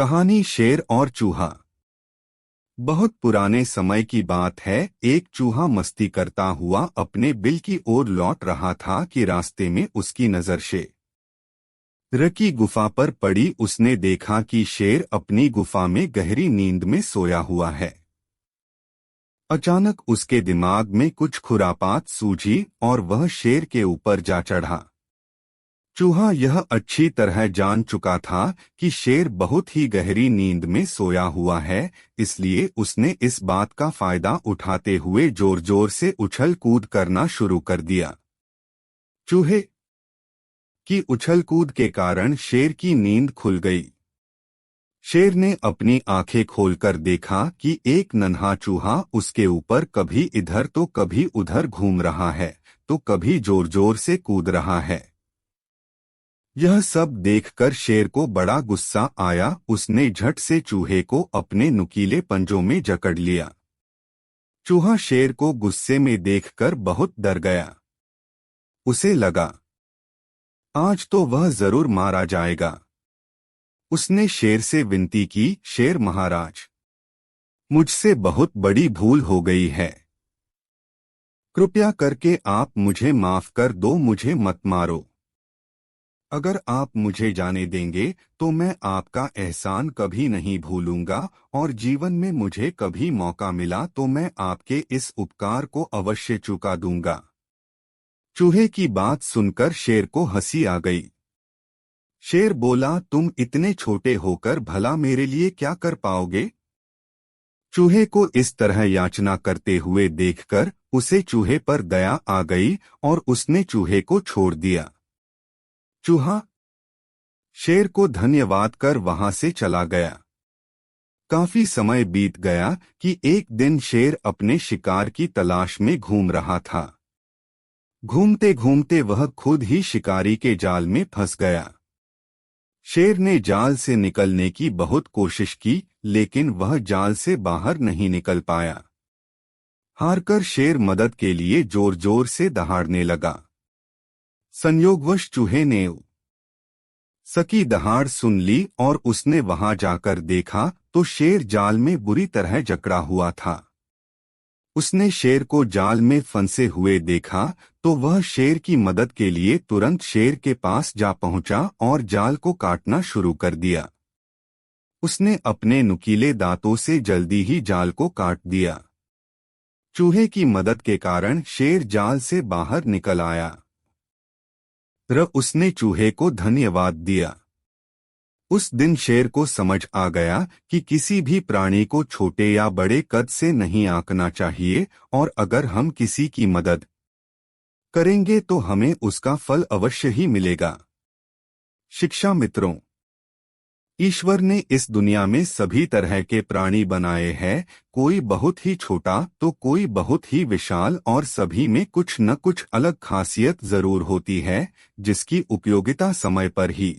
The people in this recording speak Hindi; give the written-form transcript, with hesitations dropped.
कहानी शेर और चूहा। बहुत पुराने समय की बात है। एक चूहा मस्ती करता हुआ अपने बिल की ओर लौट रहा था कि रास्ते में उसकी नजर शेर की गुफा पर पड़ी। उसने देखा कि शेर अपनी गुफा में गहरी नींद में सोया हुआ है। अचानक उसके दिमाग में कुछ खुरापात सूझी और वह शेर के ऊपर जा चढ़ा। चूहा यह अच्छी तरह जान चुका था कि शेर बहुत ही गहरी नींद में सोया हुआ है, इसलिए उसने इस बात का फायदा उठाते हुए जोर जोर से उछल कूद करना शुरू कर दिया। चूहे की उछल कूद के कारण शेर की नींद खुल गई। शेर ने अपनी आंखें खोलकर देखा कि एक नन्हा चूहा उसके ऊपर कभी इधर तो कभी उधर घूम रहा है, तो कभी जोर जोर से कूद रहा है। यह सब देखकर शेर को बड़ा गुस्सा आया। उसने झट से चूहे को अपने नुकीले पंजों में जकड़ लिया। चूहा शेर को गुस्से में देखकर बहुत डर गया। उसे लगा आज तो वह जरूर मारा जाएगा। उसने शेर से विनती की, शेर महाराज, मुझसे बहुत बड़ी भूल हो गई है। कृपया करके आप मुझे माफ कर दो, मुझे मत मारो। अगर आप मुझे जाने देंगे तो मैं आपका एहसान कभी नहीं भूलूंगा और जीवन में मुझे कभी मौका मिला तो मैं आपके इस उपकार को अवश्य चुका दूंगा। चूहे की बात सुनकर शेर को हंसी आ गई। शेर बोला, तुम इतने छोटे होकर भला मेरे लिए क्या कर पाओगे? चूहे को इस तरह याचना करते हुए देखकर उसे चूहे पर दया आ गई और उसने चूहे को छोड़ दिया। चूहा शेर को धन्यवाद कर वहां से चला गया। काफी समय बीत गया कि एक दिन शेर अपने शिकार की तलाश में घूम रहा था। घूमते घूमते वह खुद ही शिकारी के जाल में फंस गया। शेर ने जाल से निकलने की बहुत कोशिश की, लेकिन वह जाल से बाहर नहीं निकल पाया। हारकर शेर मदद के लिए जोर जोर से दहाड़ने लगा। संयोगवश चूहे ने सकी दहाड़ सुन ली और उसने वहां जाकर देखा तो शेर जाल में बुरी तरह जकड़ा हुआ था। उसने शेर को जाल में फंसे हुए देखा तो वह शेर की मदद के लिए तुरंत शेर के पास जा पहुंचा और जाल को काटना शुरू कर दिया। उसने अपने नुकीले दांतों से जल्दी ही जाल को काट दिया। चूहे की मदद के कारण शेर जाल से बाहर निकल आया। उसने चूहे को धन्यवाद दिया। उस दिन शेर को समझ आ गया कि किसी भी प्राणी को छोटे या बड़े कद से नहीं आंकना चाहिए और अगर हम किसी की मदद करेंगे तो हमें उसका फल अवश्य ही मिलेगा। शिक्षा मित्रों, ईश्वर ने इस दुनिया में सभी तरह के प्राणी बनाए हैं। कोई बहुत ही छोटा तो कोई बहुत ही विशाल और सभी में कुछ न कुछ अलग खासियत जरूर होती है, जिसकी उपयोगिता समय पर ही